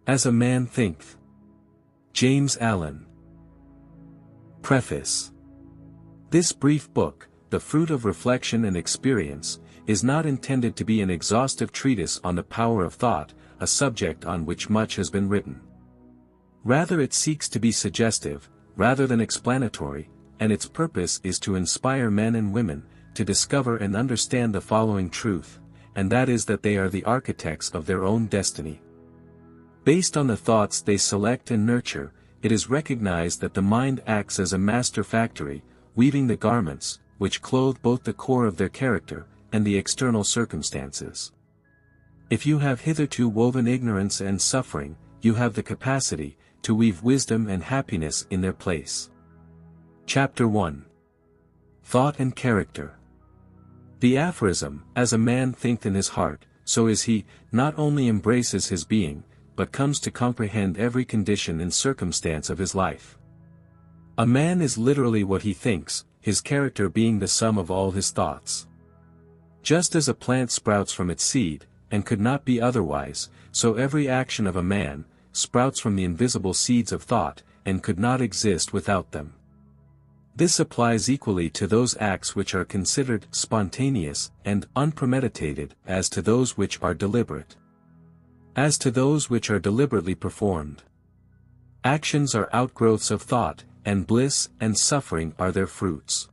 As a Man Thinketh. James Allen. Preface. This brief book, the fruit of reflection and experience, is not intended to be an exhaustive treatise on the power of thought, a subject on which much has been written. Rather, it seeks to be suggestive, rather than explanatory, and its purpose is to inspire men and women to discover and understand the following truth, and that is that they are the architects of their own destiny. Based on the thoughts they select and nurture, it is recognized that the mind acts as a master factory, weaving the garments, which clothe both the core of their character, and the external circumstances. If you have hitherto woven ignorance and suffering, you have the capacity to weave wisdom and happiness in their place. Chapter 1. Thought and Character. The aphorism, "As a man thinketh in his heart, so is he," not only embraces his being, but comes to comprehend every condition and circumstance of his life. A man is literally what he thinks, his character being the sum of all his thoughts. Just as a plant sprouts from its seed, and could not be otherwise, so every action of a man sprouts from the invisible seeds of thought, and could not exist without them. This applies equally to those acts which are considered spontaneous and unpremeditated as to those which are deliberate. As to those which are deliberately performed. Actions are outgrowths of thought, and bliss and suffering are their fruits.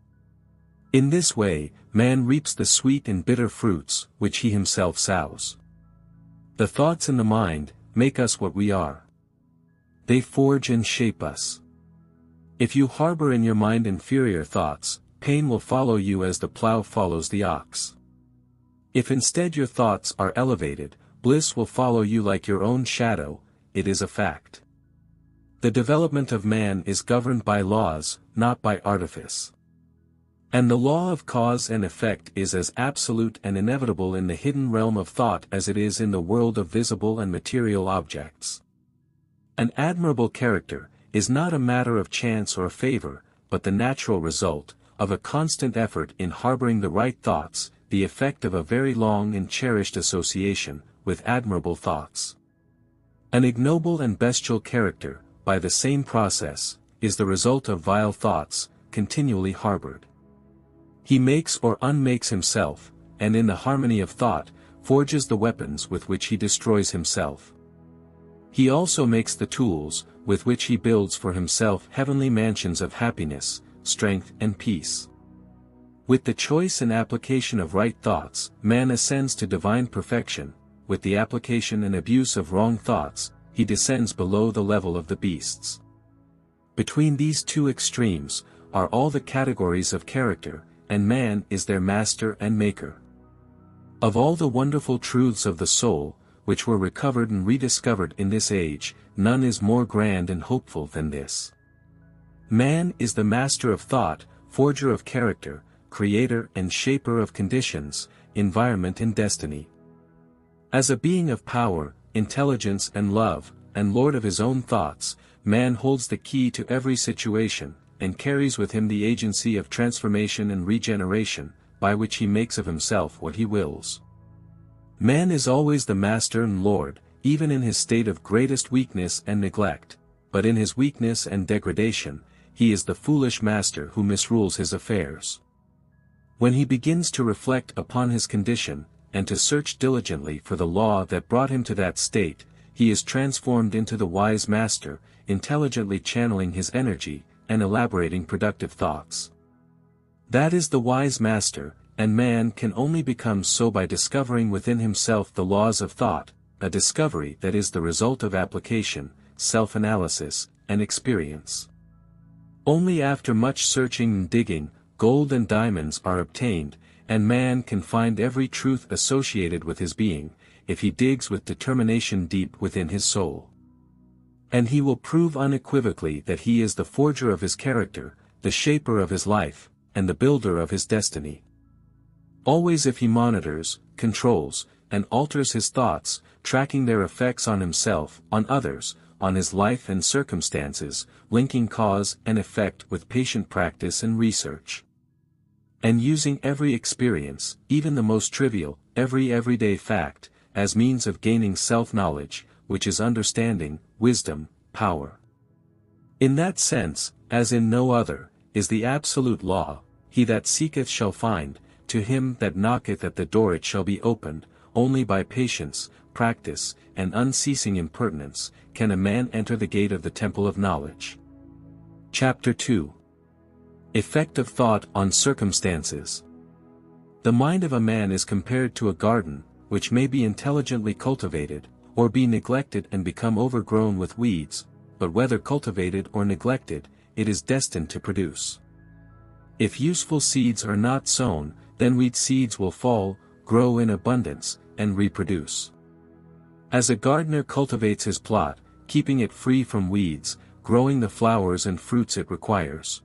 In this way, man reaps the sweet and bitter fruits, which he himself sows. The thoughts in the mind make us what we are. They forge and shape us. If you harbor in your mind inferior thoughts, pain will follow you as the plow follows the ox. If instead your thoughts are elevated, bliss will follow you like your own shadow, it is a fact. The development of man is governed by laws, not by artifice. And the law of cause and effect is as absolute and inevitable in the hidden realm of thought as it is in the world of visible and material objects. An admirable character is not a matter of chance or favor, but the natural result of a constant effort in harboring the right thoughts, the effect of a very long and cherished association with admirable thoughts. An ignoble and bestial character, by the same process, is the result of vile thoughts, continually harbored. He makes or unmakes himself, and in the harmony of thought, forges the weapons with which he destroys himself. He also makes the tools, with which he builds for himself heavenly mansions of happiness, strength and peace. With the choice and application of right thoughts, man ascends to divine perfection. With the application and abuse of wrong thoughts, he descends below the level of the beasts. Between these two extremes are all the categories of character, and man is their master and maker. Of all the wonderful truths of the soul, which were recovered and rediscovered in this age, none is more grand and hopeful than this. Man is the master of thought, forger of character, creator and shaper of conditions, environment and destiny. As a being of power, intelligence and love, and lord of his own thoughts, man holds the key to every situation, and carries with him the agency of transformation and regeneration, by which he makes of himself what he wills. Man is always the master and lord, even in his state of greatest weakness and neglect, but in his weakness and degradation, he is the foolish master who misrules his affairs. When he begins to reflect upon his condition, and to search diligently for the law that brought him to that state, he is transformed into the wise master, intelligently channeling his energy, and elaborating productive thoughts. That is the wise master, and man can only become so by discovering within himself the laws of thought, a discovery that is the result of application, self-analysis, and experience. Only after much searching and digging, gold and diamonds are obtained, and man can find every truth associated with his being, if he digs with determination deep within his soul. And he will prove unequivocally that he is the forger of his character, the shaper of his life, and the builder of his destiny. Always if he monitors, controls, and alters his thoughts, tracking their effects on himself, on others, on his life and circumstances, linking cause and effect with patient practice and research. And using every experience, even the most trivial, every everyday fact, as means of gaining self-knowledge, which is understanding, wisdom, power. In that sense, as in no other, is the absolute law, he that seeketh shall find, to him that knocketh at the door it shall be opened. Only by patience, practice, and unceasing impertinence, can a man enter the gate of the temple of knowledge. Chapter 2. Effect of Thought on Circumstances. The mind of a man is compared to a garden, which may be intelligently cultivated, or be neglected and become overgrown with weeds, but whether cultivated or neglected, it is destined to produce. If useful seeds are not sown, then wheat seeds will fall, grow in abundance, and reproduce. As a gardener cultivates his plot, keeping it free from weeds, growing the flowers and fruits it requires,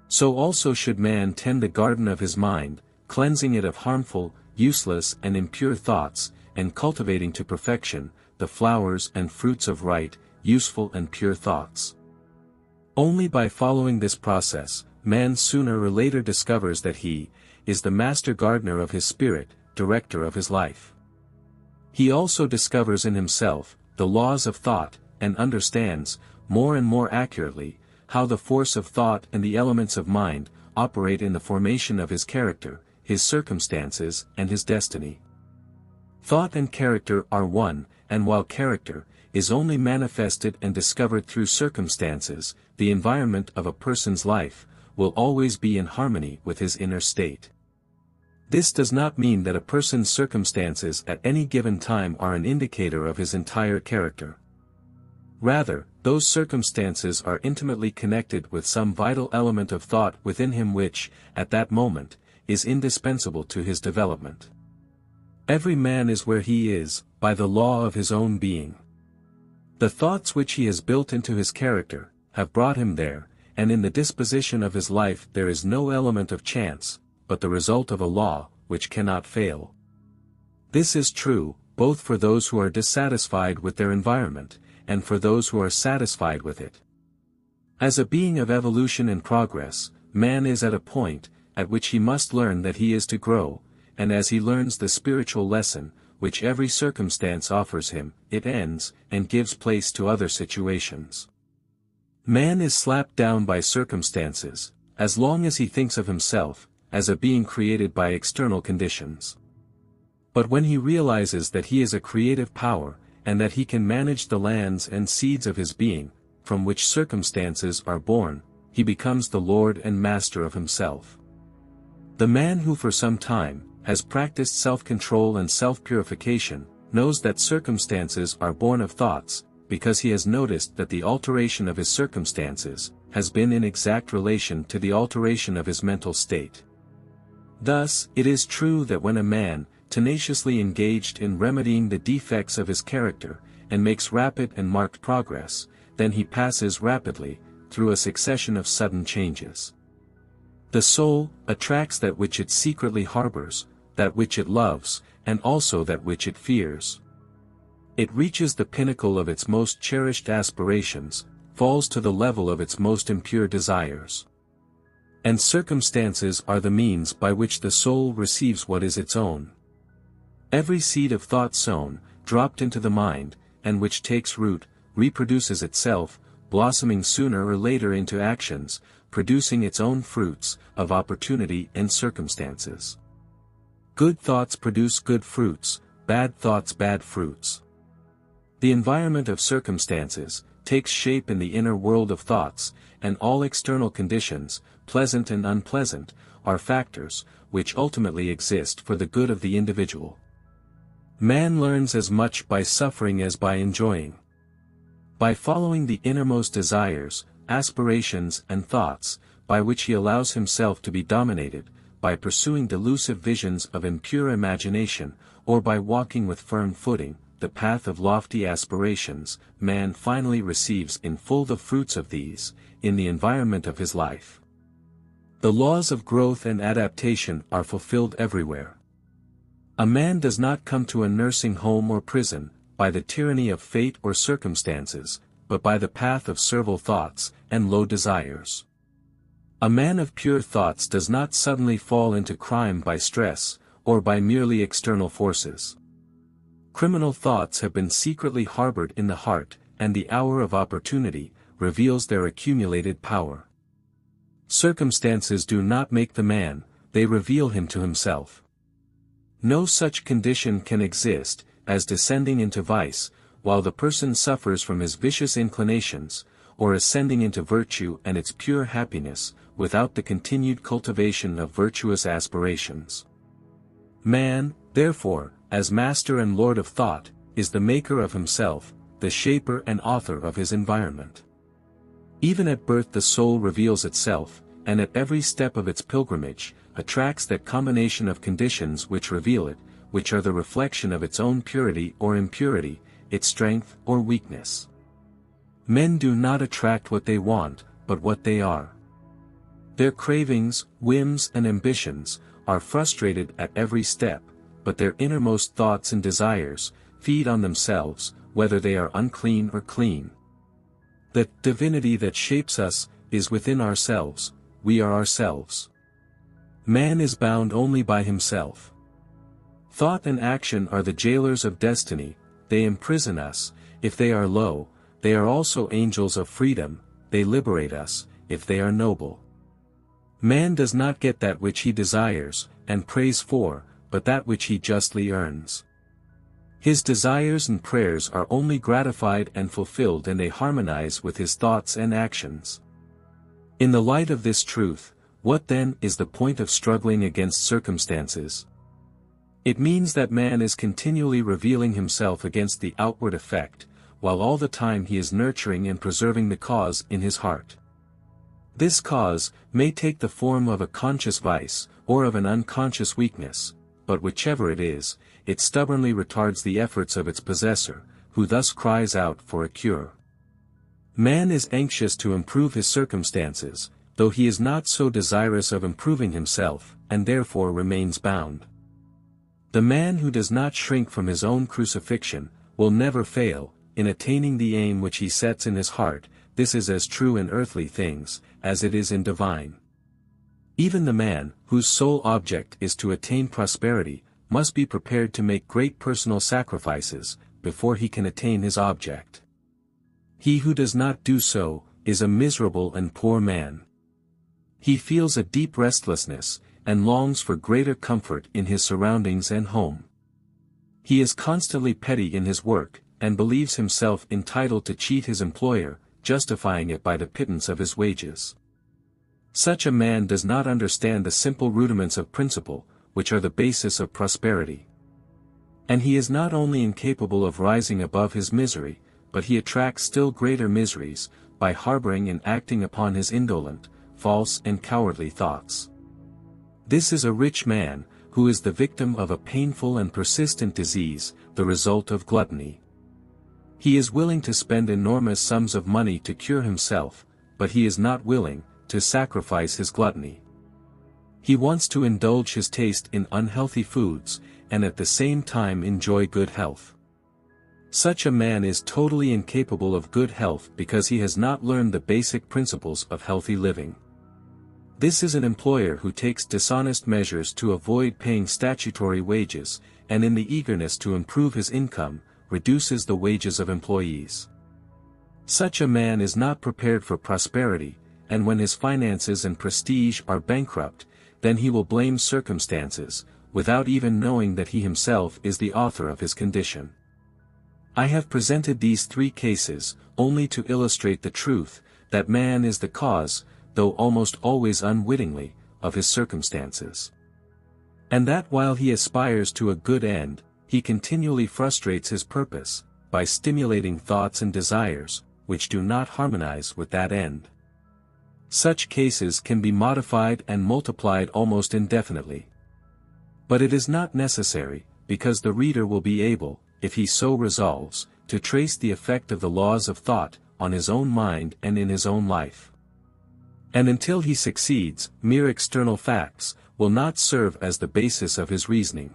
so also should man tend the garden of his mind, cleansing it of harmful, useless and impure thoughts, and cultivating to perfection, the flowers and fruits of right, useful and pure thoughts. Only by following this process, man sooner or later discovers that he is the master gardener of his spirit, director of his life. He also discovers in himself the laws of thought, and understands, more and more accurately, how the force of thought and the elements of mind operate in the formation of his character, his circumstances, and his destiny. Thought and character are one, and while character is only manifested and discovered through circumstances, the environment of a person's life will always be in harmony with his inner state. This does not mean that a person's circumstances at any given time are an indicator of his entire character. Rather, those circumstances are intimately connected with some vital element of thought within him which, at that moment, is indispensable to his development. Every man is where he is, by the law of his own being. The thoughts which he has built into his character, have brought him there, and in the disposition of his life there is no element of chance, but the result of a law, which cannot fail. This is true, both for those who are dissatisfied with their environment, and for those who are satisfied with it. As a being of evolution and progress, man is at a point, at which he must learn that he is to grow, and as he learns the spiritual lesson, which every circumstance offers him, it ends, and gives place to other situations. Man is slapped down by circumstances, as long as he thinks of himself, as a being created by external conditions. But when he realizes that he is a creative power, and that he can manage the lands and seeds of his being, from which circumstances are born, he becomes the lord and master of himself. The man who for some time has practiced self-control and self-purification, knows that circumstances are born of thoughts, because he has noticed that the alteration of his circumstances has been in exact relation to the alteration of his mental state. Thus, it is true that when a man, tenaciously engaged in remedying the defects of his character, and makes rapid and marked progress, then he passes rapidly through a succession of sudden changes. The soul attracts that which it secretly harbors, that which it loves, and also that which it fears. It reaches the pinnacle of its most cherished aspirations, falls to the level of its most impure desires. And circumstances are the means by which the soul receives what is its own. Every seed of thought sown, dropped into the mind, and which takes root, reproduces itself, blossoming sooner or later into actions, producing its own fruits, of opportunity and circumstances. Good thoughts produce good fruits, bad thoughts bad fruits. The environment of circumstances takes shape in the inner world of thoughts, and all external conditions, pleasant and unpleasant, are factors, which ultimately exist for the good of the individual. Man learns as much by suffering as by enjoying. By following the innermost desires, aspirations and thoughts, by which he allows himself to be dominated, by pursuing delusive visions of impure imagination, or by walking with firm footing, the path of lofty aspirations, man finally receives in full the fruits of these, in the environment of his life. The laws of growth and adaptation are fulfilled everywhere. A man does not come to a nursing home or prison, by the tyranny of fate or circumstances, but by the path of servile thoughts, and low desires. A man of pure thoughts does not suddenly fall into crime by stress, or by merely external forces. Criminal thoughts have been secretly harbored in the heart, and the hour of opportunity reveals their accumulated power. Circumstances do not make the man, they reveal him to himself. No such condition can exist, as descending into vice, while the person suffers from his vicious inclinations, or ascending into virtue and its pure happiness, without the continued cultivation of virtuous aspirations. Man, therefore, as master and lord of thought, is the maker of himself, the shaper and author of his environment. Even at birth the soul reveals itself, and at every step of its pilgrimage, attracts that combination of conditions which reveal it, which are the reflection of its own purity or impurity, its strength or weakness. Men do not attract what they want, but what they are. Their cravings, whims and ambitions, are frustrated at every step, but their innermost thoughts and desires, feed on themselves, whether they are unclean or clean. The divinity that shapes us, is within ourselves, we are ourselves. Man is bound only by himself. Thought and action are the jailers of destiny, they imprison us, if they are low, they are also angels of freedom, they liberate us, if they are noble. Man does not get that which he desires, and prays for, but that which he justly earns. His desires and prayers are only gratified and fulfilled and they harmonize with his thoughts and actions. In the light of this truth, what then is the point of struggling against circumstances? It means that man is continually revealing himself against the outward effect, while all the time he is nurturing and preserving the cause in his heart. This cause may take the form of a conscious vice, or of an unconscious weakness, but whichever it is, it stubbornly retards the efforts of its possessor, who thus cries out for a cure. Man is anxious to improve his circumstances, though he is not so desirous of improving himself, and therefore remains bound. The man who does not shrink from his own crucifixion, will never fail, in attaining the aim which he sets in his heart. This is as true in earthly things, as it is in divine. Even the man, whose sole object is to attain prosperity, must be prepared to make great personal sacrifices, before he can attain his object. He who does not do so, is a miserable and poor man. He feels a deep restlessness, and longs for greater comfort in his surroundings and home. He is constantly petty in his work, and believes himself entitled to cheat his employer, justifying it by the pittance of his wages. Such a man does not understand the simple rudiments of principle, which are the basis of prosperity. And he is not only incapable of rising above his misery, but he attracts still greater miseries, by harboring and acting upon his indolent, false and cowardly thoughts. This is a rich man, who is the victim of a painful and persistent disease, the result of gluttony. He is willing to spend enormous sums of money to cure himself, but he is not willing to sacrifice his gluttony. He wants to indulge his taste in unhealthy foods, and at the same time enjoy good health. Such a man is totally incapable of good health because he has not learned the basic principles of healthy living. This is an employer who takes dishonest measures to avoid paying statutory wages, and in the eagerness to improve his income, reduces the wages of employees. Such a man is not prepared for prosperity, and when his finances and prestige are bankrupt, then he will blame circumstances, without even knowing that he himself is the author of his condition. I have presented these three cases, only to illustrate the truth, that man is the cause, though almost always unwittingly, of his circumstances. And that while he aspires to a good end, he continually frustrates his purpose, by stimulating thoughts and desires, which do not harmonize with that end. Such cases can be modified and multiplied almost indefinitely. But it is not necessary, because the reader will be able, if he so resolves, to trace the effect of the laws of thought, on his own mind and in his own life. And until he succeeds, mere external facts will not serve as the basis of his reasoning.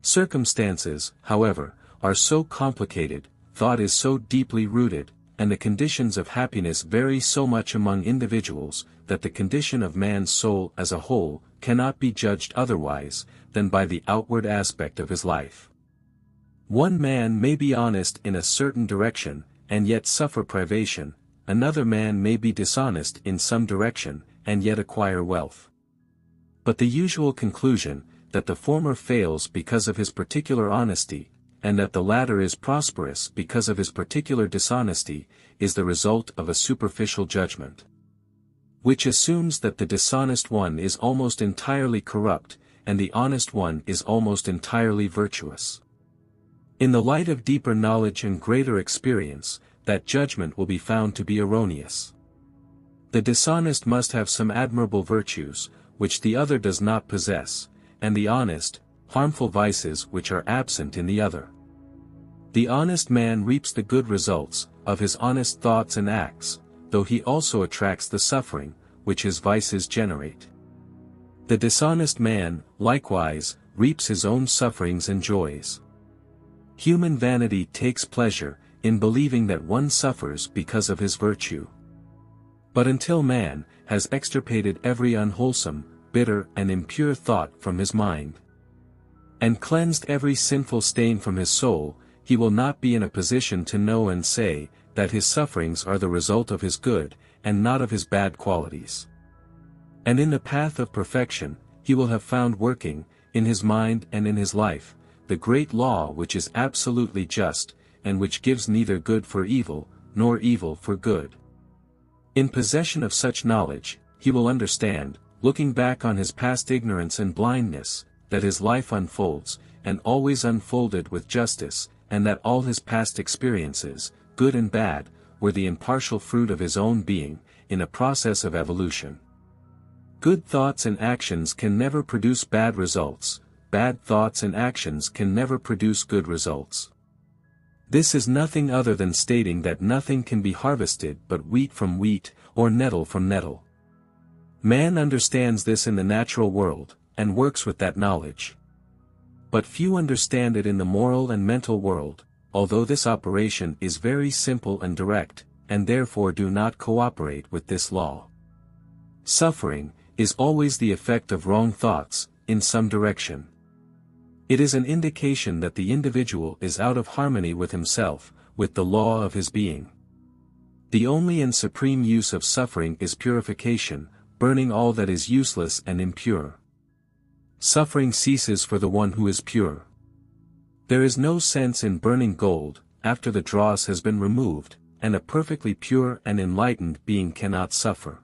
Circumstances, however, are so complicated, thought is so deeply rooted, and the conditions of happiness vary so much among individuals, that the condition of man's soul as a whole cannot be judged otherwise than by the outward aspect of his life. One man may be honest in a certain direction, and yet suffer privation, another man may be dishonest in some direction, and yet acquire wealth. But the usual conclusion, that the former fails because of his particular honesty, and that the latter is prosperous because of his particular dishonesty, is the result of a superficial judgment, which assumes that the dishonest one is almost entirely corrupt, and the honest one is almost entirely virtuous. In the light of deeper knowledge and greater experience, that judgment will be found to be erroneous. The dishonest must have some admirable virtues, which the other does not possess, and the honest, harmful vices which are absent in the other. The honest man reaps the good results of his honest thoughts and acts, though he also attracts the suffering, which his vices generate. The dishonest man, likewise, reaps his own sufferings and joys. Human vanity takes pleasure in believing that one suffers because of his virtue. But until man has extirpated every unwholesome, bitter and impure thought from his mind, and cleansed every sinful stain from his soul, he will not be in a position to know and say that his sufferings are the result of his good, and not of his bad qualities. And in the path of perfection, he will have found working, in his mind and in his life, the great law which is absolutely just, and which gives neither good for evil, nor evil for good. In possession of such knowledge, he will understand, looking back on his past ignorance and blindness, that his life unfolds, and always unfolded with justice, and that all his past experiences, good and bad, were the impartial fruit of his own being, in a process of evolution. Good thoughts and actions can never produce bad results, bad thoughts and actions can never produce good results. This is nothing other than stating that nothing can be harvested but wheat from wheat, or nettle from nettle. Man understands this in the natural world, and works with that knowledge. But few understand it in the moral and mental world, although this operation is very simple and direct, and therefore do not cooperate with this law. Suffering is always the effect of wrong thoughts, in some direction. It is an indication that the individual is out of harmony with himself, with the law of his being. The only and supreme use of suffering is purification, burning all that is useless and impure. Suffering ceases for the one who is pure. There is no sense in burning gold, after the dross has been removed, and a perfectly pure and enlightened being cannot suffer.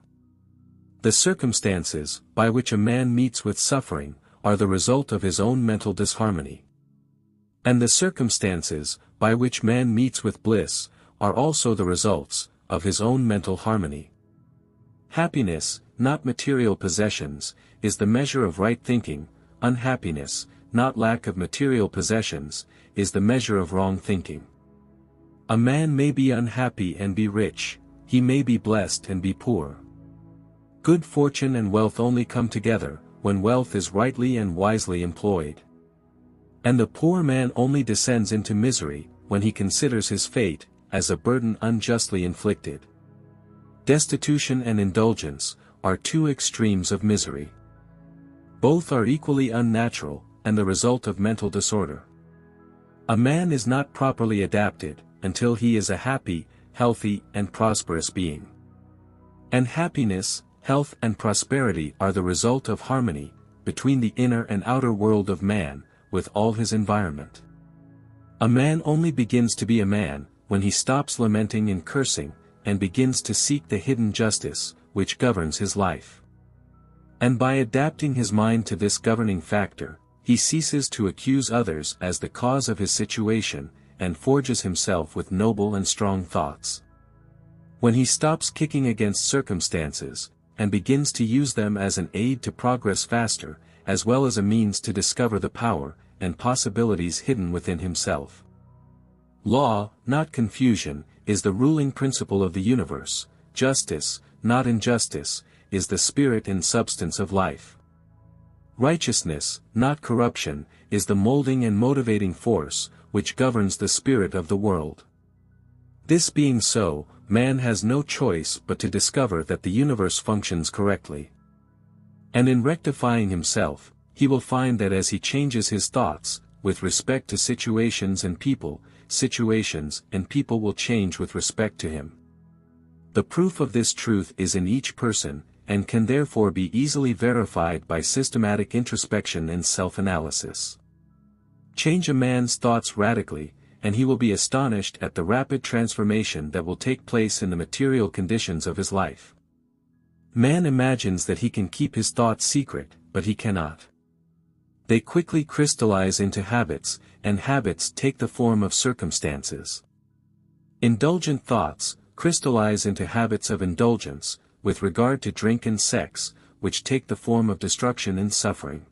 The circumstances, by which a man meets with suffering, are the result of his own mental disharmony. And the circumstances, by which man meets with bliss, are also the results of his own mental harmony. Happiness, not material possessions, is the measure of right thinking. Unhappiness, not lack of material possessions, is the measure of wrong thinking. A man may be unhappy and be rich, he may be blessed and be poor. Good fortune and wealth only come together, when wealth is rightly and wisely employed. And the poor man only descends into misery, when he considers his fate as a burden unjustly inflicted. Destitution and indulgence are two extremes of misery. Both are equally unnatural, and the result of mental disorder. A man is not properly adapted, until he is a happy, healthy, and prosperous being. And happiness, health and prosperity are the result of harmony, between the inner and outer world of man, with all his environment. A man only begins to be a man, when he stops lamenting and cursing, and begins to seek the hidden justice, which governs his life. And by adapting his mind to this governing factor, he ceases to accuse others as the cause of his situation, and forges himself with noble and strong thoughts. When he stops kicking against circumstances, and begins to use them as an aid to progress faster, as well as a means to discover the power and possibilities hidden within himself. Law, not confusion, is the ruling principle of the universe. Justice, not injustice, is the spirit and substance of life. Righteousness, not corruption, is the molding and motivating force, which governs the spirit of the world. This being so, man has no choice but to discover that the universe functions correctly. And in rectifying himself, he will find that as he changes his thoughts, with respect to situations and people will change with respect to him. The proof of this truth is in each person, and can therefore be easily verified by systematic introspection and self-analysis. Change a man's thoughts radically, and he will be astonished at the rapid transformation that will take place in the material conditions of his life. Man imagines that he can keep his thoughts secret, but he cannot. They quickly crystallize into habits, and habits take the form of circumstances. Indulgent thoughts crystallize into habits of indulgence, with regard to drink and sex, which take the form of destruction and suffering.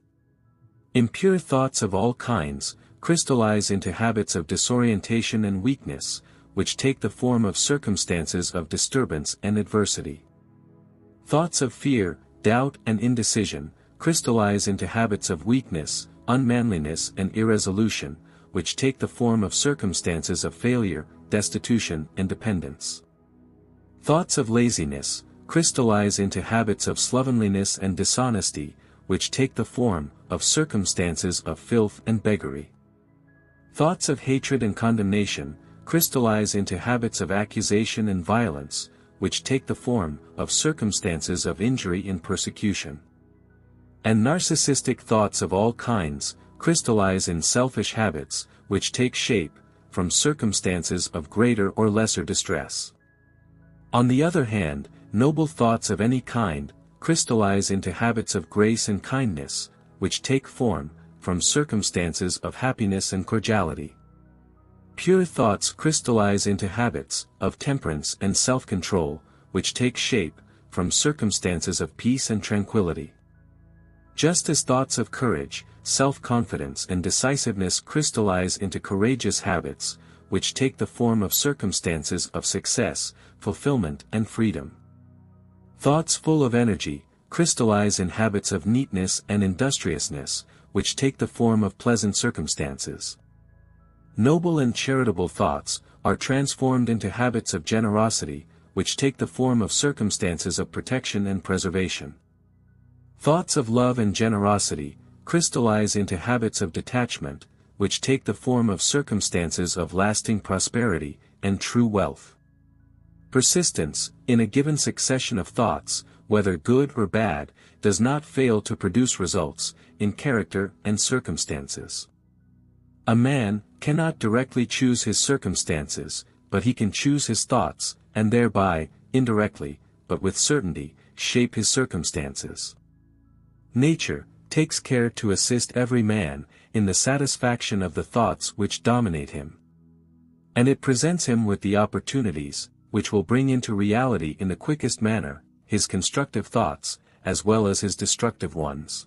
Impure thoughts of all kinds crystallize into habits of disorientation and weakness, which take the form of circumstances of disturbance and adversity. Thoughts of fear, doubt and indecision crystallize into habits of weakness, unmanliness and irresolution, which take the form of circumstances of failure, destitution and dependence. Thoughts of laziness crystallize into habits of slovenliness and dishonesty, which take the form of circumstances of filth and beggary. Thoughts of hatred and condemnation crystallize into habits of accusation and violence, which take the form of circumstances of injury and persecution. And narcissistic thoughts of all kinds crystallize in selfish habits, which take shape from circumstances of greater or lesser distress. On the other hand, noble thoughts of any kind crystallize into habits of grace and kindness, which take form from circumstances of happiness and cordiality. Pure thoughts crystallize into habits of temperance and self-control, which take shape from circumstances of peace and tranquility. Just as thoughts of courage, self-confidence and decisiveness crystallize into courageous habits, which take the form of circumstances of success, fulfillment and freedom. Thoughts full of energy crystallize in habits of neatness and industriousness, which take the form of pleasant circumstances. Noble and charitable thoughts are transformed into habits of generosity, which take the form of circumstances of protection and preservation. Thoughts of love and generosity crystallize into habits of detachment, which take the form of circumstances of lasting prosperity and true wealth. Persistence, in a given succession of thoughts, whether good or bad, does not fail to produce results in character and circumstances. A man cannot directly choose his circumstances, but he can choose his thoughts, and thereby, indirectly, but with certainty, shape his circumstances. Nature takes care to assist every man in the satisfaction of the thoughts which dominate him. And it presents him with the opportunities, which will bring into reality in the quickest manner, his constructive thoughts, as well as his destructive ones.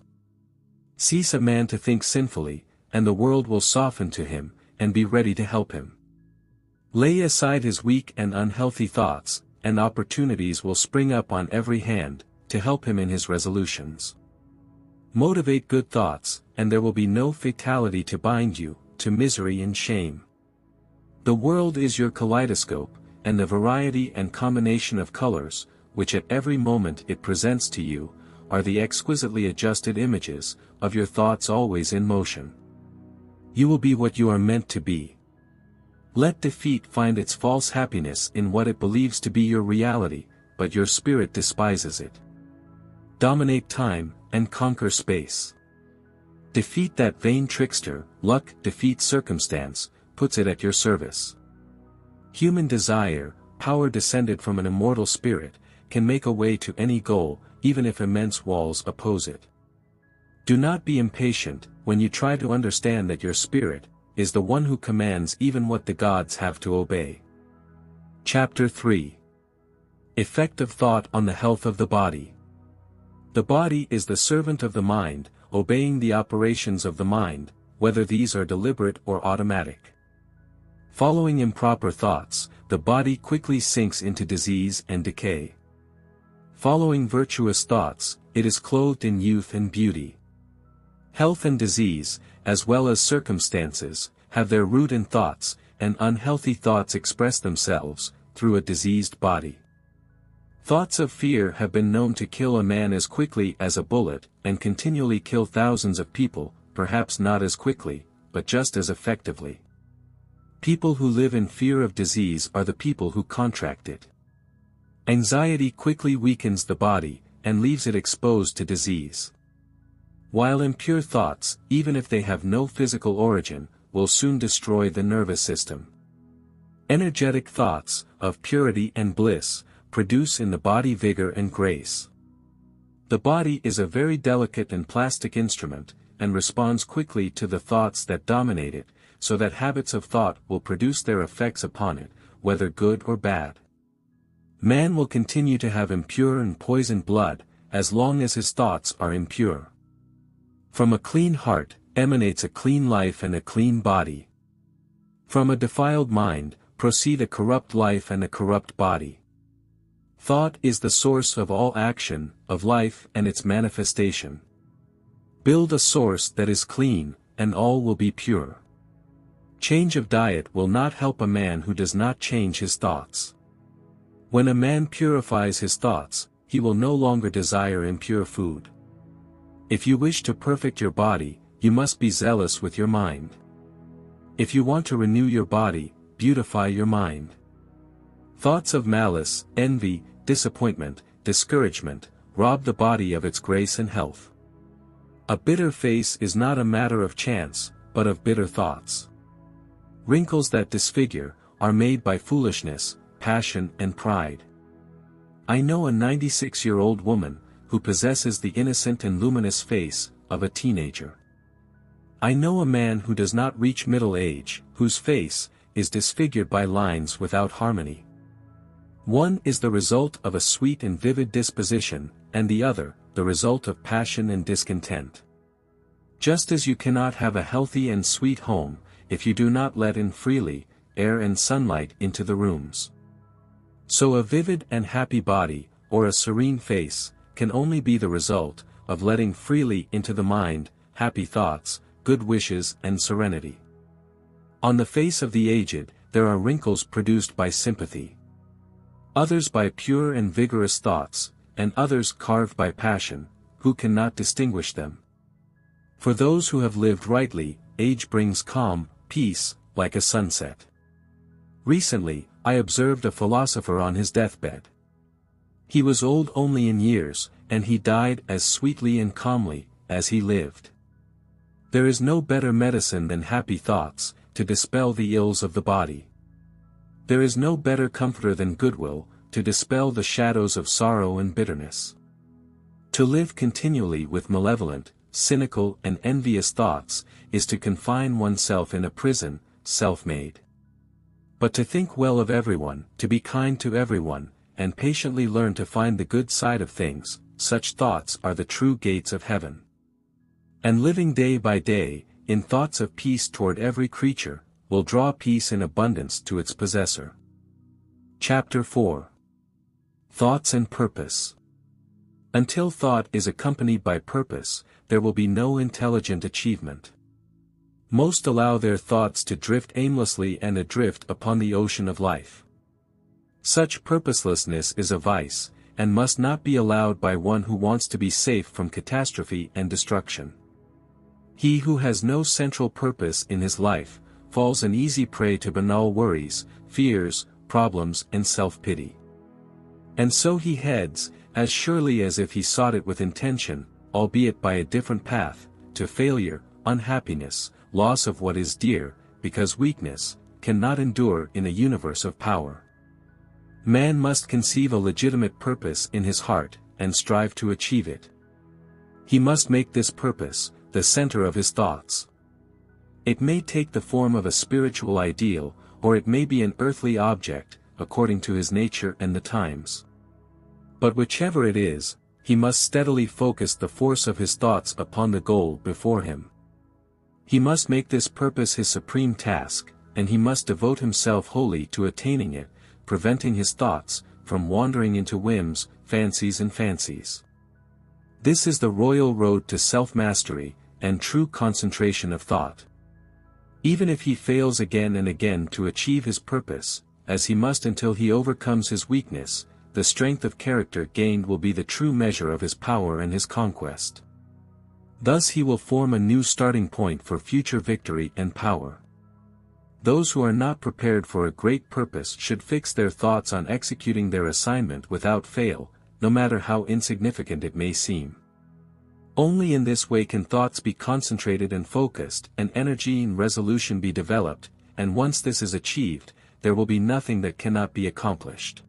Cease a man to think sinfully, and the world will soften to him, and be ready to help him. Lay aside his weak and unhealthy thoughts, and opportunities will spring up on every hand, to help him in his resolutions. Motivate good thoughts, and there will be no fatality to bind you to misery and shame. The world is your kaleidoscope, and the variety and combination of colors, which at every moment it presents to you, are the exquisitely adjusted images of your thoughts always in motion. You will be what you are meant to be. Let defeat find its false happiness in what it believes to be your reality, but your spirit despises it. Dominate time, and conquer space. Defeat that vain trickster, luck defeats circumstance, puts it at your service. Human desire, power descended from an immortal spirit, can make a way to any goal, even if immense walls oppose it. Do not be impatient, when you try to understand that your spirit is the one who commands even what the gods have to obey. Chapter 3. Effect of thought on the health of the body. The body is the servant of the mind, obeying the operations of the mind, whether these are deliberate or automatic. Following improper thoughts, the body quickly sinks into disease and decay. Following virtuous thoughts, it is clothed in youth and beauty. Health and disease, as well as circumstances, have their root in thoughts, and unhealthy thoughts express themselves through a diseased body. Thoughts of fear have been known to kill a man as quickly as a bullet, and continually kill thousands of people, perhaps not as quickly, but just as effectively. People who live in fear of disease are the people who contract it. Anxiety quickly weakens the body, and leaves it exposed to disease. While impure thoughts, even if they have no physical origin, will soon destroy the nervous system. Energetic thoughts, of purity and bliss, produce in the body vigor and grace. The body is a very delicate and plastic instrument, and responds quickly to the thoughts that dominate it, so that habits of thought will produce their effects upon it, whether good or bad. Man will continue to have impure and poisoned blood, as long as his thoughts are impure. From a clean heart, emanates a clean life and a clean body. From a defiled mind, proceed a corrupt life and a corrupt body. Thought is the source of all action, of life and its manifestation. Build a source that is clean, and all will be pure. Change of diet will not help a man who does not change his thoughts. When a man purifies his thoughts, he will no longer desire impure food. If you wish to perfect your body, you must be zealous with your mind. If you want to renew your body, beautify your mind. Thoughts of malice, envy, disappointment, discouragement, rob the body of its grace and health. A bitter face is not a matter of chance, but of bitter thoughts. Wrinkles that disfigure, are made by foolishness, passion and pride. I know a 96-year-old woman, who possesses the innocent and luminous face, of a teenager. I know a man who does not reach middle age, whose face, is disfigured by lines without harmony. One is the result of a sweet and vivid disposition, and the other, the result of passion and discontent. Just as you cannot have a healthy and sweet home, if you do not let in freely, air and sunlight into the rooms. So a vivid and happy body, or a serene face, can only be the result, of letting freely into the mind, happy thoughts, good wishes and serenity. On the face of the aged, there are wrinkles produced by sympathy. Others by pure and vigorous thoughts, and others carved by passion, who cannot distinguish them. For those who have lived rightly, age brings calm, peace, like a sunset. Recently, I observed a philosopher on his deathbed. He was old only in years, and he died as sweetly and calmly, as he lived. There is no better medicine than happy thoughts, to dispel the ills of the body. There is no better comforter than goodwill, to dispel the shadows of sorrow and bitterness. To live continually with malevolent, cynical and envious thoughts, is to confine oneself in a prison, self-made. But to think well of everyone, to be kind to everyone, and patiently learn to find the good side of things, such thoughts are the true gates of heaven. And living day by day, in thoughts of peace toward every creature, will draw peace in abundance to its possessor. Chapter 4. Thoughts and Purpose. Until thought is accompanied by purpose, there will be no intelligent achievement. Most allow their thoughts to drift aimlessly and adrift upon the ocean of life. Such purposelessness is a vice, and must not be allowed by one who wants to be safe from catastrophe and destruction. He who has no central purpose in his life, falls an easy prey to banal worries, fears, problems and self-pity. And so he heads, as surely as if he sought it with intention, albeit by a different path, to failure, unhappiness, loss of what is dear, because weakness, cannot endure in a universe of power. Man must conceive a legitimate purpose in his heart, and strive to achieve it. He must make this purpose, the center of his thoughts. It may take the form of a spiritual ideal, or it may be an earthly object, according to his nature and the times. But whichever it is, he must steadily focus the force of his thoughts upon the goal before him. He must make this purpose his supreme task, and he must devote himself wholly to attaining it, preventing his thoughts from wandering into whims, fancies and fancies. This is the royal road to self-mastery, and true concentration of thought. Even if he fails again and again to achieve his purpose, as he must until he overcomes his weakness, the strength of character gained will be the true measure of his power and his conquest. Thus he will form a new starting point for future victory and power. Those who are not prepared for a great purpose should fix their thoughts on executing their assignment without fail, no matter how insignificant it may seem. Only in this way can thoughts be concentrated and focused, and energy and resolution be developed, and once this is achieved, there will be nothing that cannot be accomplished.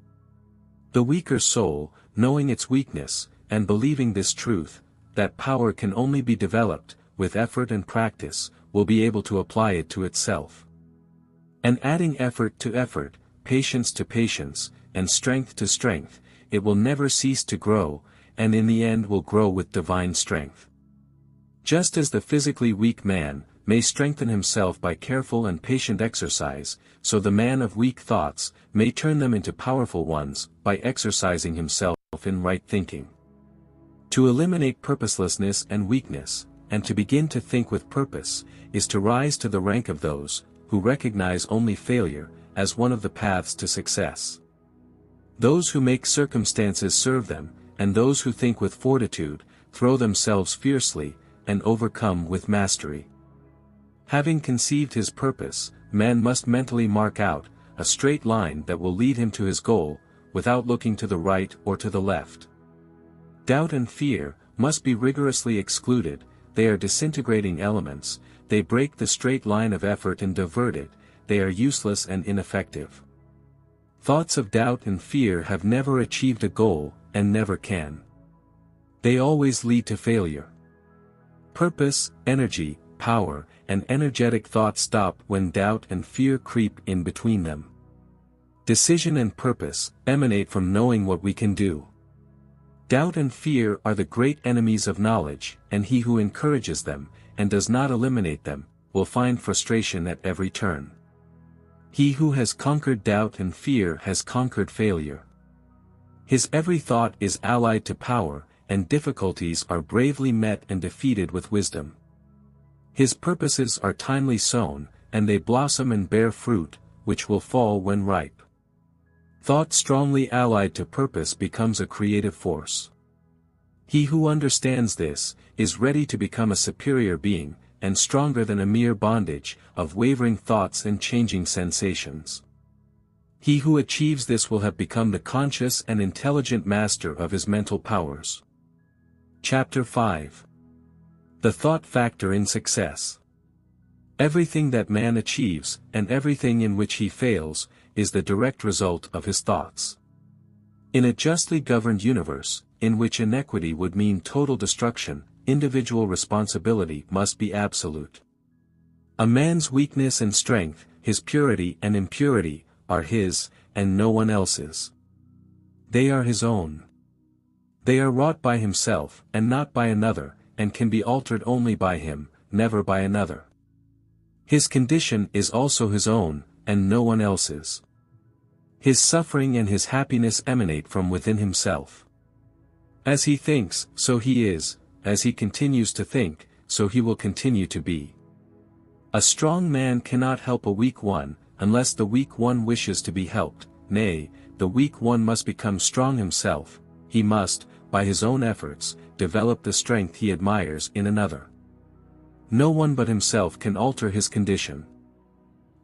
The weaker soul, knowing its weakness, and believing this truth, that power can only be developed, with effort and practice, will be able to apply it to itself. And adding effort to effort, patience to patience, and strength to strength, it will never cease to grow, and in the end will grow with divine strength. Just as the physically weak man may strengthen himself by careful and patient exercise, so the man of weak thoughts may turn them into powerful ones by exercising himself in right thinking. To eliminate purposelessness and weakness, and to begin to think with purpose, is to rise to the rank of those who recognize only failure as one of the paths to success. Those who make circumstances serve them, and those who think with fortitude, throw themselves fiercely, and overcome with mastery. Having conceived his purpose, man must mentally mark out a straight line that will lead him to his goal, without looking to the right or to the left. Doubt and fear must be rigorously excluded. They are disintegrating elements, they break the straight line of effort and divert it, they are useless and ineffective. Thoughts of doubt and fear have never achieved a goal, and never can. They always lead to failure. Purpose, energy, power, and energetic thought stop when doubt and fear creep in between them. Decision and purpose emanate from knowing what we can do. Doubt and fear are the great enemies of knowledge, and he who encourages them, and does not eliminate them, will find frustration at every turn. He who has conquered doubt and fear has conquered failure. His every thought is allied to power, and difficulties are bravely met and defeated with wisdom. His purposes are timely sown, and they blossom and bear fruit, which will fall when ripe. Thought strongly allied to purpose becomes a creative force. He who understands this, is ready to become a superior being, and stronger than a mere bondage of wavering thoughts and changing sensations. He who achieves this will have become the conscious and intelligent master of his mental powers. Chapter 5. The Thought Factor in Success. Everything that man achieves, and everything in which he fails, is the direct result of his thoughts. In a justly governed universe, in which inequity would mean total destruction, individual responsibility must be absolute. A man's weakness and strength, his purity and impurity, are his, and no one else's. They are his own. They are wrought by himself, and not by another, and can be altered only by him, never by another. His condition is also his own, and no one else's. His suffering and his happiness emanate from within himself. As he thinks, so he is, as he continues to think, so he will continue to be. A strong man cannot help a weak one, unless the weak one wishes to be helped, nay, the weak one must become strong himself, he must, by his own efforts, develop the strength he admires in another. No one but himself can alter his condition.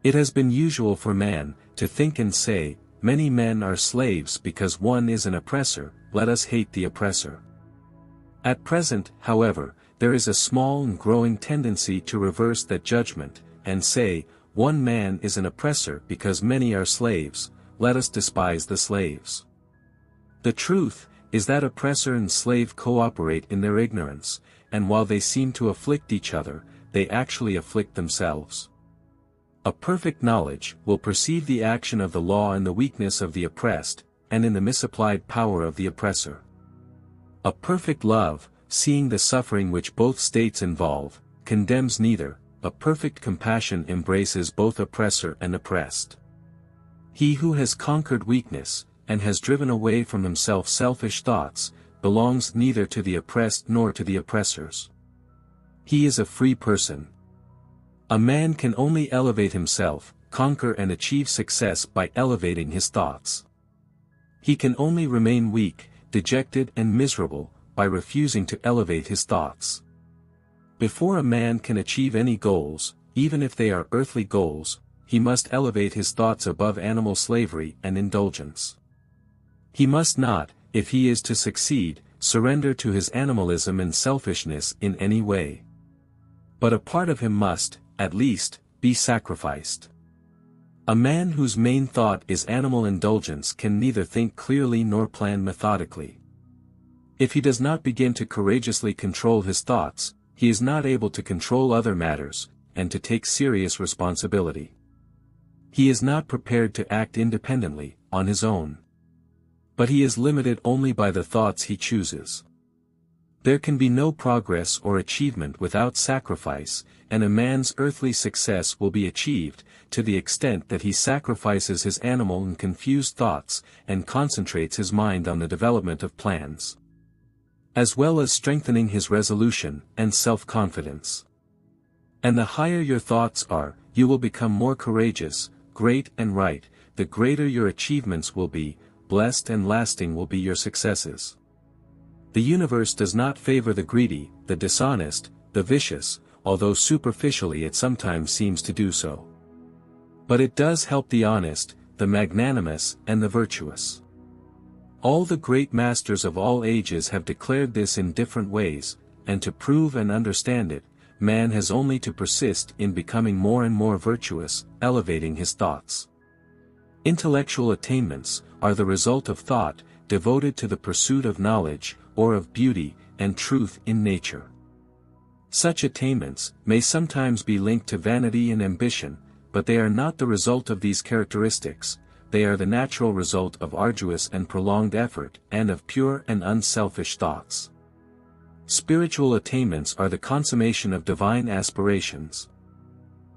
It has been usual for man, to think and say, many men are slaves because one is an oppressor, let us hate the oppressor. At present, however, there is a small and growing tendency to reverse that judgment, and say, one man is an oppressor because many are slaves, let us despise the slaves. The truth is that oppressor and slave cooperate in their ignorance, and while they seem to afflict each other, they actually afflict themselves. A perfect knowledge will perceive the action of the law in the weakness of the oppressed, and in the misapplied power of the oppressor. A perfect love, seeing the suffering which both states involve, condemns neither. A perfect compassion embraces both oppressor and oppressed. He who has conquered weakness, and has driven away from himself selfish thoughts, belongs neither to the oppressed nor to the oppressors. He is a free person. A man can only elevate himself, conquer and achieve success by elevating his thoughts. He can only remain weak, dejected and miserable, by refusing to elevate his thoughts. Before a man can achieve any goals, even if they are earthly goals, he must elevate his thoughts above animal slavery and indulgence. He must not, if he is to succeed, surrender to his animalism and selfishness in any way. But a part of him must, at least, be sacrificed. A man whose main thought is animal indulgence can neither think clearly nor plan methodically. If he does not begin to courageously control his thoughts, he is not able to control other matters, and to take serious responsibility. He is not prepared to act independently, on his own. But he is limited only by the thoughts he chooses. There can be no progress or achievement without sacrifice, and a man's earthly success will be achieved, to the extent that he sacrifices his animal and confused thoughts, and concentrates his mind on the development of plans, as well as strengthening his resolution and self-confidence. And the higher your thoughts are, you will become more courageous, great and right, the greater your achievements will be, blessed and lasting will be your successes. The universe does not favor the greedy, the dishonest, the vicious, although superficially it sometimes seems to do so. But it does help the honest, the magnanimous and the virtuous. All the great masters of all ages have declared this in different ways, and to prove and understand it, man has only to persist in becoming more and more virtuous, elevating his thoughts. Intellectual attainments are the result of thought, devoted to the pursuit of knowledge, or of beauty, and truth in nature. Such attainments may sometimes be linked to vanity and ambition, but they are not the result of these characteristics, they are the natural result of arduous and prolonged effort, and of pure and unselfish thoughts. Spiritual attainments are the consummation of divine aspirations.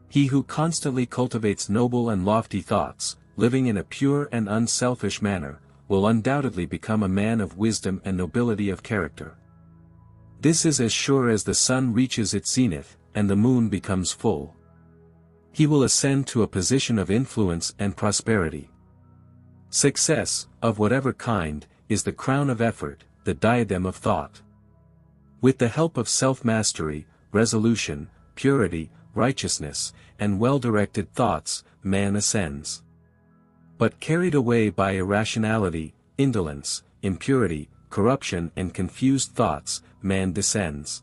He who constantly cultivates noble and lofty thoughts, living in a pure and unselfish manner, will undoubtedly become a man of wisdom and nobility of character. This is as sure as the sun reaches its zenith, and the moon becomes full. He will ascend to a position of influence and prosperity. Success, of whatever kind, is the crown of effort, the diadem of thought. With the help of self-mastery, resolution, purity, righteousness, and well-directed thoughts, man ascends. But carried away by irrationality, indolence, impurity, corruption and confused thoughts, man descends.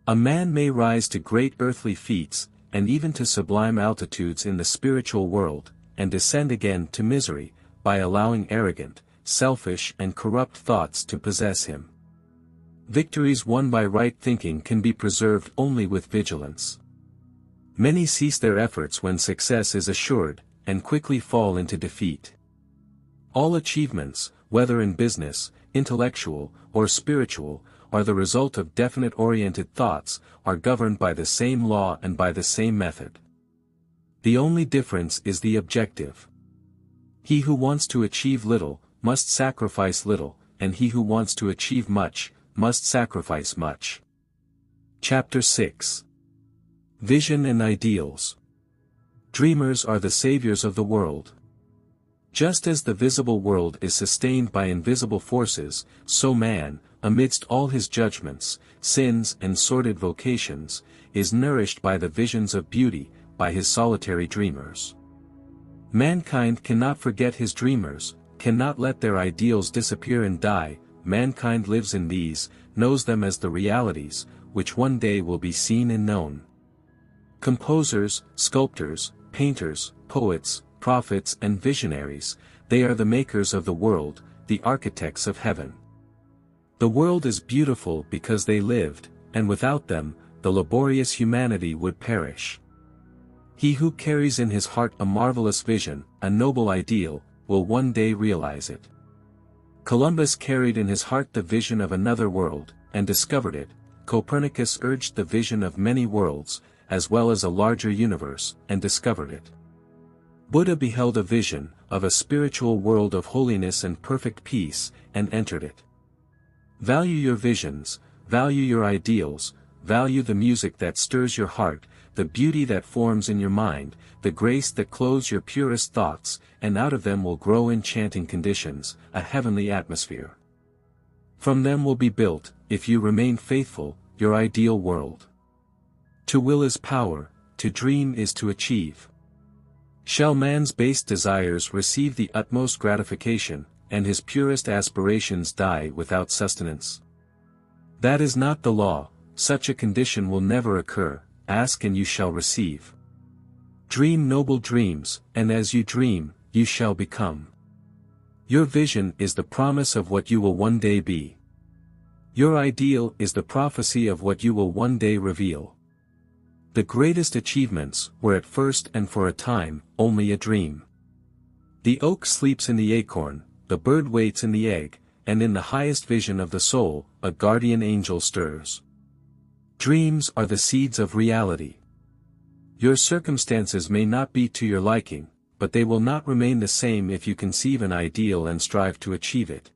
A man may rise to great earthly feats, and even to sublime altitudes in the spiritual world, and descend again to misery, by allowing arrogant, selfish and corrupt thoughts to possess him. Victories won by right thinking can be preserved only with vigilance. Many cease their efforts when success is assured, and quickly fall into defeat. All achievements, whether in business, intellectual, or spiritual, are the result of definite oriented thoughts, are governed by the same law and by the same method. The only difference is the objective. He who wants to achieve little, must sacrifice little, and he who wants to achieve much, must sacrifice much. Chapter 6. Vision and Ideals. Dreamers are the saviors of the world. Just as the visible world is sustained by invisible forces, so man, amidst all his judgments, sins and sordid vocations, is nourished by the visions of beauty, by his solitary dreamers. Mankind cannot forget his dreamers, cannot let their ideals disappear and die. Mankind lives in these, knows them as the realities, which one day will be seen and known. Composers, sculptors, painters, poets, prophets and visionaries, they are the makers of the world, the architects of heaven. The world is beautiful because they lived, and without them, the laborious humanity would perish. He who carries in his heart a marvelous vision, a noble ideal, will one day realize it. Columbus carried in his heart the vision of another world, and discovered it. Copernicus urged the vision of many worlds, as well as a larger universe, and discovered it. Buddha beheld a vision, of a spiritual world of holiness and perfect peace, and entered it. Value your visions, value your ideals, value the music that stirs your heart, the beauty that forms in your mind, the grace that clothes your purest thoughts, and out of them will grow enchanting conditions, a heavenly atmosphere. From them will be built, if you remain faithful, your ideal world. To will is power, to dream is to achieve. Shall man's base desires receive the utmost gratification, and his purest aspirations die without sustenance? That is not the law, such a condition will never occur. Ask and you shall receive. Dream noble dreams, and as you dream, you shall become. Your vision is the promise of what you will one day be. Your ideal is the prophecy of what you will one day reveal. The greatest achievements were at first and for a time, only a dream. The oak sleeps in the acorn, the bird waits in the egg, and in the highest vision of the soul, a guardian angel stirs. Dreams are the seeds of reality. Your circumstances may not be to your liking, but they will not remain the same if you conceive an ideal and strive to achieve it.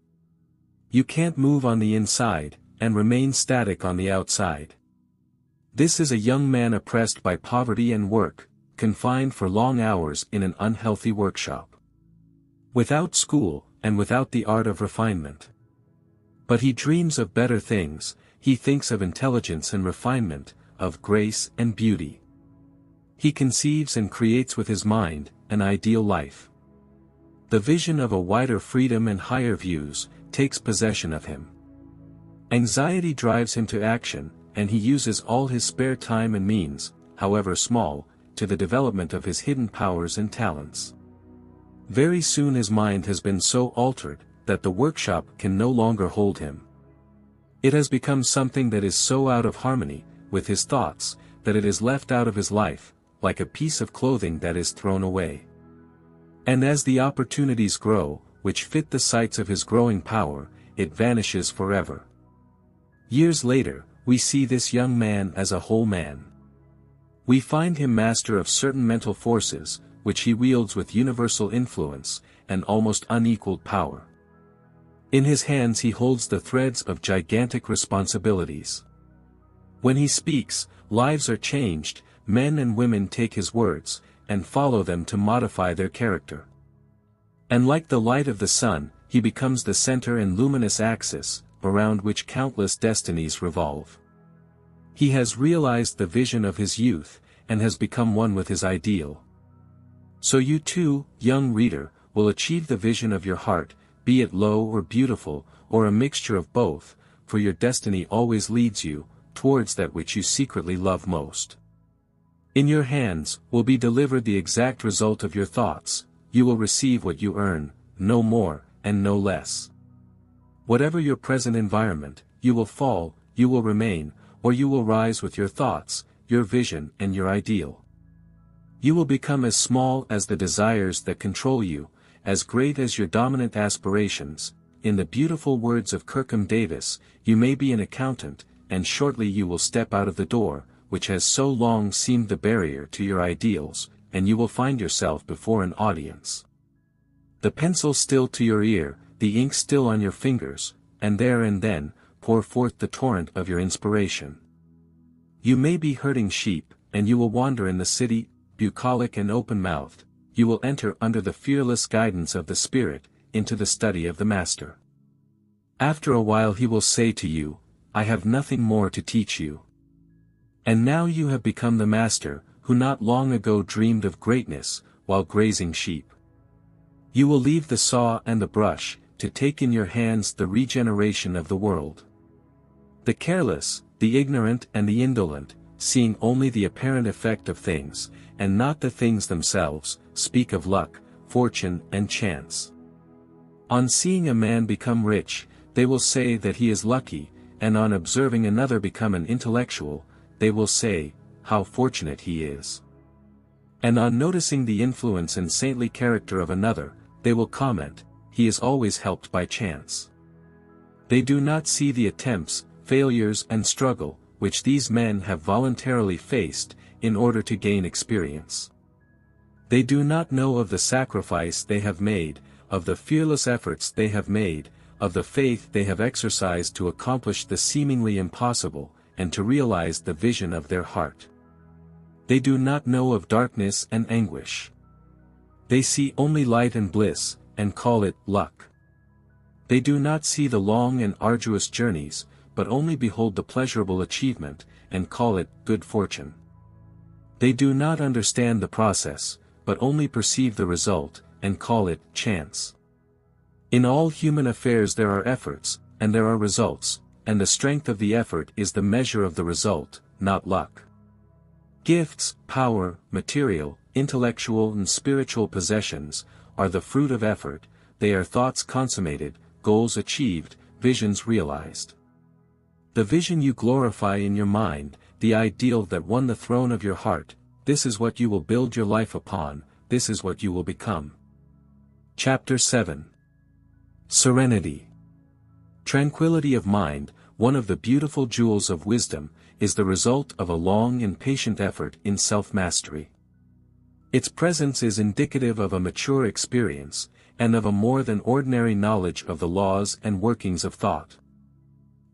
You can't move on the inside, and remain static on the outside. This is a young man oppressed by poverty and work, confined for long hours in an unhealthy workshop. Without school, and without the art of refinement. But he dreams of better things, he thinks of intelligence and refinement, of grace and beauty. He conceives and creates with his mind, an ideal life. The vision of a wider freedom and higher views, takes possession of him. Anxiety drives him to action, and he uses all his spare time and means, however small, to the development of his hidden powers and talents. Very soon his mind has been so altered, that the workshop can no longer hold him. It has become something that is so out of harmony with his thoughts, that it is left out of his life, like a piece of clothing that is thrown away. And as the opportunities grow, which fit the sights of his growing power, it vanishes forever. Years later, we see this young man as a whole man. We find him master of certain mental forces, which he wields with universal influence, and almost unequaled power. In his hands he holds the threads of gigantic responsibilities. When he speaks, lives are changed, men and women take his words, and follow them to modify their character. And like the light of the sun, he becomes the center and luminous axis, around which countless destinies revolve. He has realized the vision of his youth, and has become one with his ideal. So you too, young reader, will achieve the vision of your heart, be it low or beautiful, or a mixture of both, for your destiny always leads you, towards that which you secretly love most. In your hands will be delivered the exact result of your thoughts, you will receive what you earn, no more, and no less. Whatever your present environment, you will fall, you will remain, or you will rise with your thoughts, your vision and your ideal. You will become as small as the desires that control you, as great as your dominant aspirations. In the beautiful words of Kirkham Davis, you may be an accountant, and shortly you will step out of the door, which has so long seemed the barrier to your ideals, and you will find yourself before an audience. The pencil still to your ear, the ink still on your fingers, and there and then, pour forth the torrent of your inspiration. You may be herding sheep, and you will wander in the city, bucolic and open-mouthed. You will enter under the fearless guidance of the Spirit, into the study of the Master. After a while he will say to you, I have nothing more to teach you. And now you have become the Master, who not long ago dreamed of greatness, while grazing sheep. You will leave the saw and the brush, to take in your hands the regeneration of the world. The careless, the ignorant and the indolent, seeing only the apparent effect of things, and not the things themselves, speak of luck, fortune and chance. On seeing a man become rich, they will say that he is lucky, and on observing another become an intellectual, they will say, how fortunate he is. And on noticing the influence and saintly character of another, they will comment, he is always helped by chance. They do not see the attempts, failures and struggle, which these men have voluntarily faced, in order to gain experience. They do not know of the sacrifice they have made, of the fearless efforts they have made, of the faith they have exercised to accomplish the seemingly impossible, and to realize the vision of their heart. They do not know of darkness and anguish. They see only light and bliss, and call it luck. They do not see the long and arduous journeys, but only behold the pleasurable achievement, and call it good fortune. They do not understand the process, but only perceive the result, and call it chance. In all human affairs there are efforts, and there are results, and the strength of the effort is the measure of the result, not luck. Gifts, power, material, intellectual and spiritual possessions, are the fruit of effort. They are thoughts consummated, goals achieved, visions realized. The vision you glorify in your mind, the ideal that won the throne of your heart, this is what you will build your life upon, this is what you will become. Chapter 7. Serenity. Tranquility of mind, one of the beautiful jewels of wisdom, is the result of a long and patient effort in self-mastery. Its presence is indicative of a mature experience, and of a more than ordinary knowledge of the laws and workings of thought.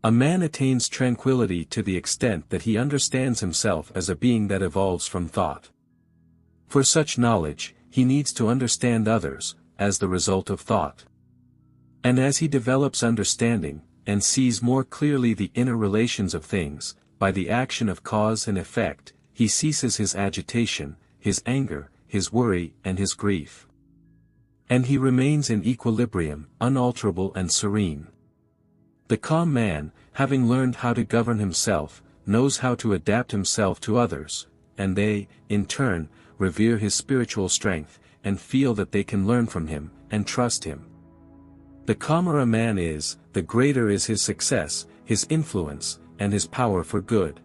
A man attains tranquility to the extent that he understands himself as a being that evolves from thought. For such knowledge, he needs to understand others, as the result of thought. And as he develops understanding, and sees more clearly the inner relations of things, by the action of cause and effect, he ceases his agitation, his anger, his worry and his grief. And he remains in equilibrium, unalterable and serene. The calm man, having learned how to govern himself, knows how to adapt himself to others, and they, in turn, revere his spiritual strength, and feel that they can learn from him, and trust him. The calmer a man is, the greater is his success, his influence, and his power for good.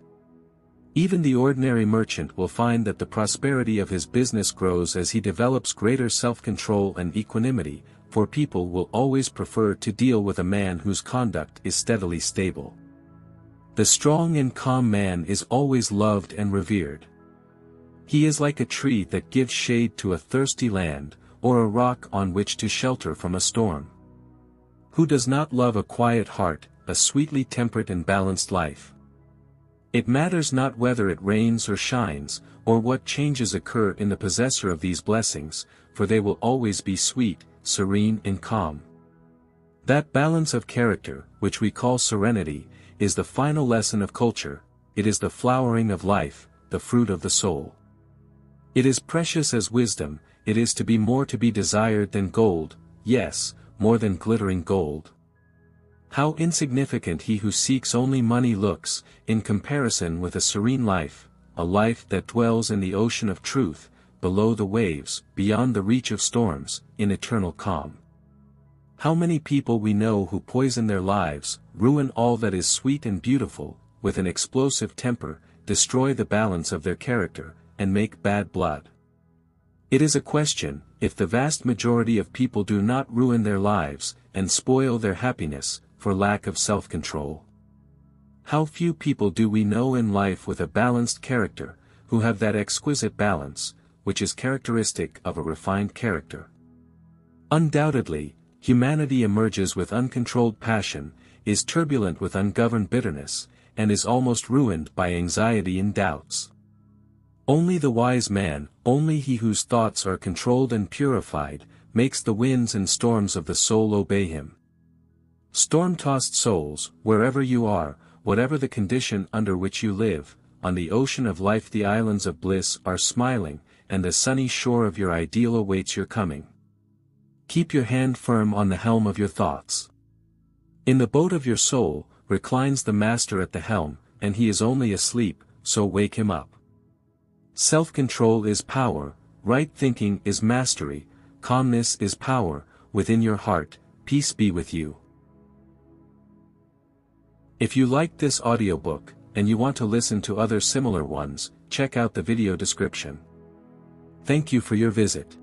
Even the ordinary merchant will find that the prosperity of his business grows as he develops greater self-control and equanimity, for people will always prefer to deal with a man whose conduct is steadily stable. The strong and calm man is always loved and revered. He is like a tree that gives shade to a thirsty land, or a rock on which to shelter from a storm. Who does not love a quiet heart, a sweetly temperate and balanced life? It matters not whether it rains or shines, or what changes occur in the possessor of these blessings, for they will always be sweet, serene and calm. That balance of character, which we call serenity, is the final lesson of culture. It is the flowering of life, the fruit of the soul. It is precious as wisdom, it is to be more to be desired than gold, yes, more than glittering gold. How insignificant he who seeks only money looks, in comparison with a serene life, a life that dwells in the ocean of truth, below the waves, beyond the reach of storms, in eternal calm. How many people we know who poison their lives, ruin all that is sweet and beautiful, with an explosive temper, destroy the balance of their character, and make bad blood. It is a question, if the vast majority of people do not ruin their lives, and spoil their happiness, for lack of self-control. How few people do we know in life with a balanced character, who have that exquisite balance, which is characteristic of a refined character. Undoubtedly, humanity emerges with uncontrolled passion, is turbulent with ungoverned bitterness, and is almost ruined by anxiety and doubts. Only the wise man, only he whose thoughts are controlled and purified, makes the winds and storms of the soul obey him. Storm-tossed souls, wherever you are, whatever the condition under which you live, on the ocean of life the islands of bliss are smiling, and the sunny shore of your ideal awaits your coming. Keep your hand firm on the helm of your thoughts. In the boat of your soul, reclines the master at the helm, and he is only asleep, so wake him up. Self-control is power, right thinking is mastery, calmness is power, within your heart, peace be with you. If you liked this audiobook, and you want to listen to other similar ones, check out the video description. Thank you for your visit.